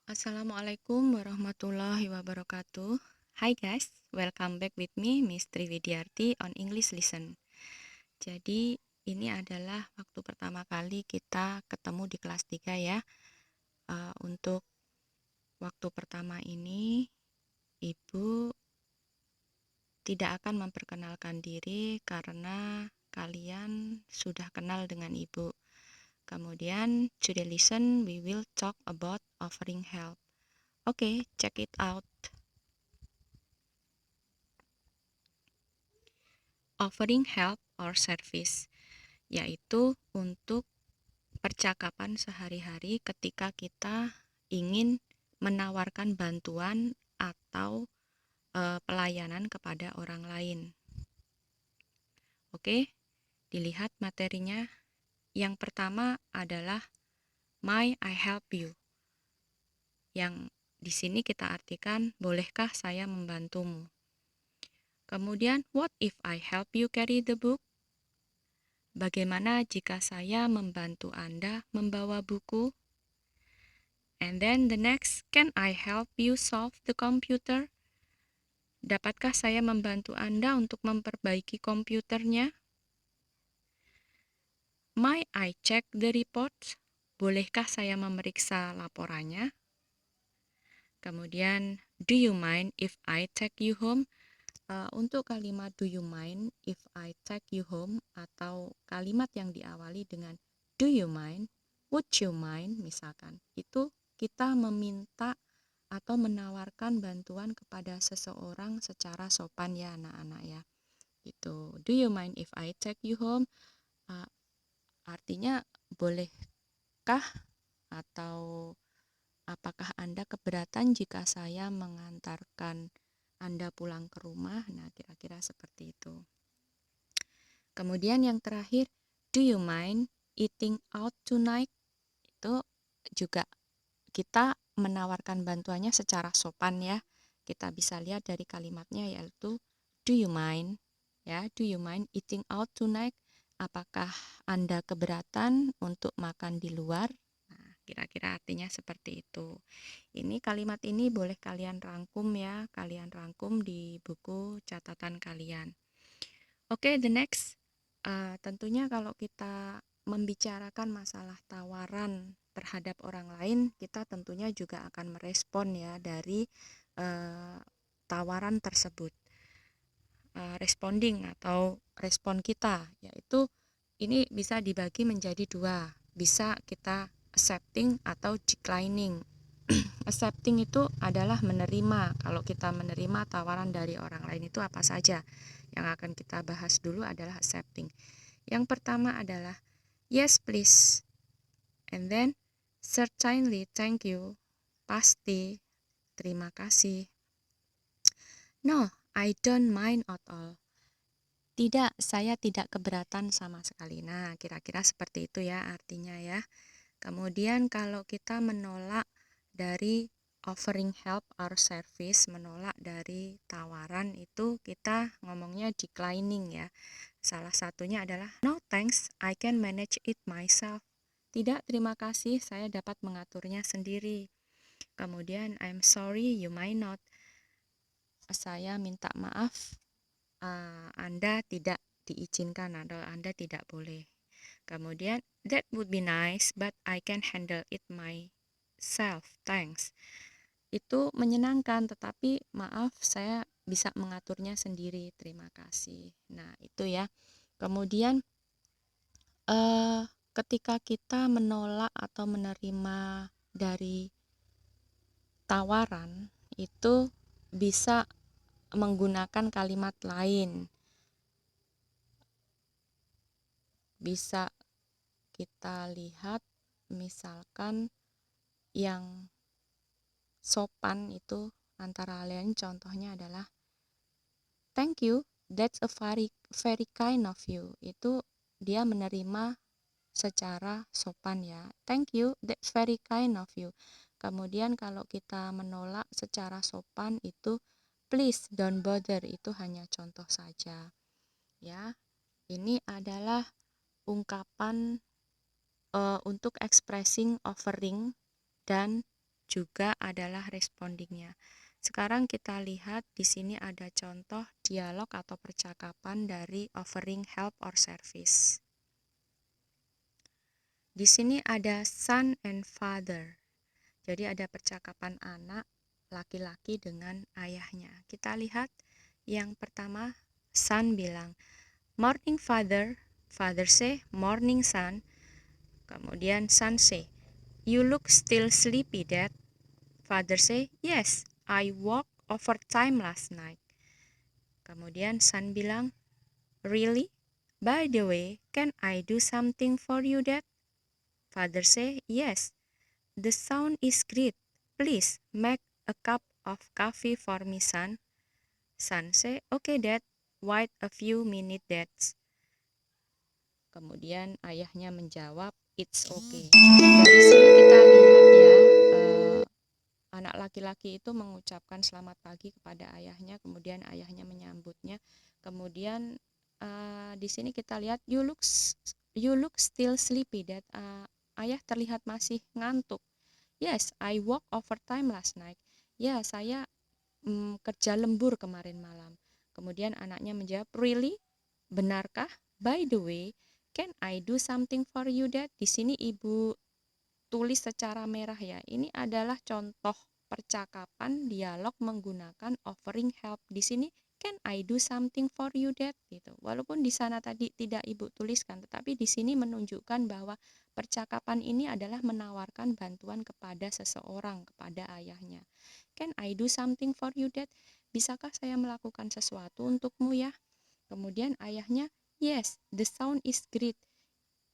Assalamualaikum warahmatullahi wabarakatuh. Hi guys, welcome back with me, Miss Triwidyarti on English Listen. Jadi, ini adalah waktu pertama kali kita ketemu di kelas 3 ya. Untuk waktu pertama ini, Ibu tidak akan memperkenalkan diri karena kalian sudah kenal dengan Ibu. Kemudian, to the lesson, we will talk about offering help. Okay, check it out. Offering help or service, yaitu untuk percakapan sehari-hari ketika kita ingin menawarkan bantuan atau pelayanan kepada orang lain. Oke, dilihat materinya. Yang pertama adalah "May I help you?" Yang di sini kita artikan, bolehkah saya membantumu? Kemudian, "What if I help you carry the book?" Bagaimana jika saya membantu Anda membawa buku? And then the next, "Can I help you solve the computer?" Dapatkah saya membantu Anda untuk memperbaiki komputernya? "May I check the report?" Bolehkah saya memeriksa laporannya? Kemudian, "Do you mind if I take you home?" Untuk kalimat "do you mind if I take you home" atau kalimat yang diawali dengan "do you mind?", "would you mind?", misalkan, itu kita meminta atau menawarkan bantuan kepada seseorang secara sopan ya anak-anak ya. Gitu. "Do you mind if I take you home?" Artinya bolehkah atau apakah Anda keberatan jika saya mengantarkan Anda pulang ke rumah? Nah, kira-kira seperti itu. Kemudian yang terakhir, "Do you mind eating out tonight?" Itu juga kita menawarkan bantuannya secara sopan ya. Kita bisa lihat dari kalimatnya yaitu "Do you mind?" Ya, "Do you mind eating out tonight?" Apakah Anda keberatan untuk makan di luar? Nah, kira-kira artinya seperti itu. Ini kalimat ini boleh kalian rangkum ya, kalian rangkum di buku catatan kalian. Oke, the next. Tentunya kalau kita membicarakan masalah tawaran terhadap orang lain, kita tentunya juga akan merespon ya dari tawaran tersebut. Responding atau respon kita, yaitu ini bisa dibagi menjadi dua. Bisa kita accepting atau declining. Accepting itu adalah menerima. Kalau kita menerima tawaran dari orang lain itu apa saja? Yang akan kita bahas dulu adalah accepting. Yang pertama adalah "yes please", and then "certainly, thank you", pasti, terima kasih. "No, I don't mind at all", tidak, saya tidak keberatan sama sekali. Nah, kira-kira seperti itu ya artinya ya. Kemudian kalau kita menolak dari offering help or service, menolak dari tawaran, itu kita ngomongnya declining ya. Salah satunya adalah "no thanks, I can manage it myself", tidak, terima kasih, saya dapat mengaturnya sendiri. Kemudian "I'm sorry, you might not", saya minta maaf, Anda tidak diizinkan atau Anda tidak boleh. Kemudian "that would be nice, but I can handle it myself, thanks", itu menyenangkan, tetapi maaf, saya bisa mengaturnya sendiri, terima kasih. Nah, itu ya. Kemudian ketika kita menolak atau menerima dari tawaran, itu bisa menggunakan kalimat lain. Bisa kita lihat misalkan yang sopan itu antara lain contohnya adalah "thank you, that's a very kind of you". Itu dia menerima secara sopan ya. "Thank you, that's very kind of you". Kemudian kalau kita menolak secara sopan itu "please don't bother", itu hanya contoh saja. Ya. Ini adalah ungkapan untuk expressing offering dan juga adalah respondingnya. Sekarang kita lihat di sini ada contoh dialog atau percakapan dari offering help or service. Di sini ada son and father. Jadi ada percakapan anak laki-laki dengan ayahnya. Kita lihat yang pertama, son bilang, "Morning father." Father say, "Morning son." Kemudian son say, "You look still sleepy, dad." Father say, "Yes, I worked overtime last night." Kemudian son bilang, "Really? By the way, can I do something for you, dad?" Father say, "Yes, the sound is great. Please make a cup of coffee for me, son." Son say, "Okay, dad. Wait a few minutes, dad." Kemudian ayahnya menjawab, "It's okay." Dari sini kita lihat ya, anak laki-laki itu mengucapkan selamat pagi kepada ayahnya, kemudian ayahnya menyambutnya. Kemudian di sini kita lihat, you look still sleepy, dad." Ayah terlihat masih ngantuk. "Yes, I work overtime last night." Ya, saya kerja lembur kemarin malam. Kemudian anaknya menjawab, "Really? Benarkah? By the way, can I do something for you, dad?" Di sini ibu tulis secara merah ya. Ini adalah contoh percakapan dialog menggunakan offering help. Di sini, "Can I do something for you, dad?" gitu. Walaupun di sana tadi tidak ibu tuliskan, tetapi di sini menunjukkan bahwa percakapan ini adalah menawarkan bantuan kepada seseorang, kepada ayahnya. "Can I do something for you, dad?" Bisakah saya melakukan sesuatu untukmu ya? Kemudian ayahnya, "Yes, the sound is great."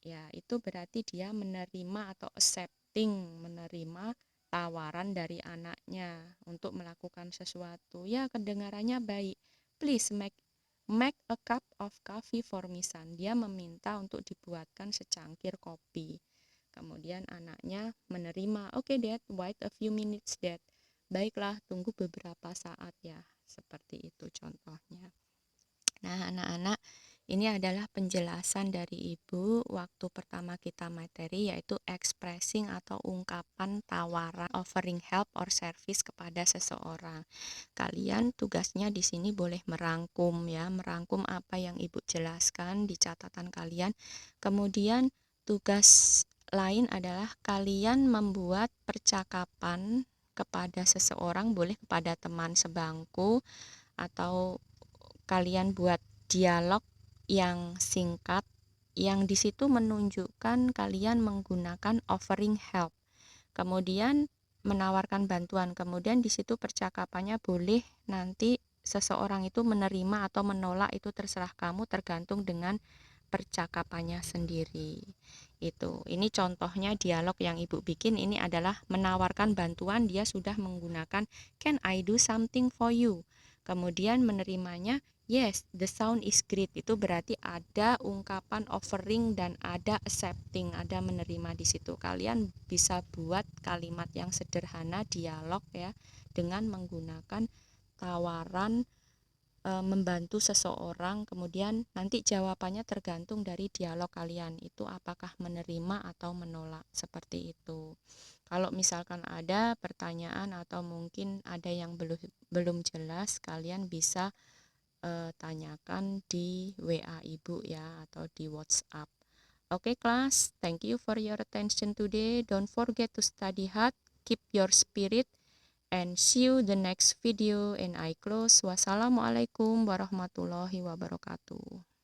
Ya, itu berarti dia menerima atau accepting, menerima tawaran dari anaknya untuk melakukan sesuatu. Ya, kedengarannya baik. "Please make a cup of coffee for me, son." Dia meminta untuk dibuatkan secangkir kopi. Kemudian anaknya menerima, "Okay, dad, wait a few minutes, dad." Baiklah, tunggu beberapa saat ya. Seperti itu contohnya. Nah, anak-anak, ini adalah penjelasan dari Ibu waktu pertama kita materi, yaitu expressing atau ungkapan tawaran, offering help or service kepada seseorang. Kalian tugasnya di sini boleh merangkum ya, merangkum apa yang Ibu jelaskan di catatan kalian. Kemudian tugas lain adalah kalian membuat percakapan kepada seseorang, boleh kepada teman sebangku, atau kalian buat dialog yang singkat yang di situ menunjukkan kalian menggunakan offering help, kemudian menawarkan bantuan, kemudian di situ percakapannya boleh nanti seseorang itu menerima atau menolak, itu terserah kamu, tergantung dengan percakapannya sendiri. Ini contohnya dialog yang Ibu bikin, ini adalah menawarkan bantuan, dia sudah menggunakan "Can I do something for you?" Kemudian menerimanya, "Yes, the sound is great." Itu berarti ada ungkapan offering dan ada accepting, ada menerima di situ. Kalian bisa buat kalimat yang sederhana dialog ya dengan menggunakan tawaran membantu seseorang, kemudian nanti jawabannya tergantung dari dialog kalian itu apakah menerima atau menolak, seperti itu. Kalau misalkan ada pertanyaan atau mungkin ada yang belum jelas, kalian bisa tanyakan di WA Ibu ya, atau di WhatsApp. Oke, class, thank you for your attention today. Don't forget to study hard, keep your spirit, and see you the next video. And I close. Wassalamualaikum warahmatullahi wabarakatuh.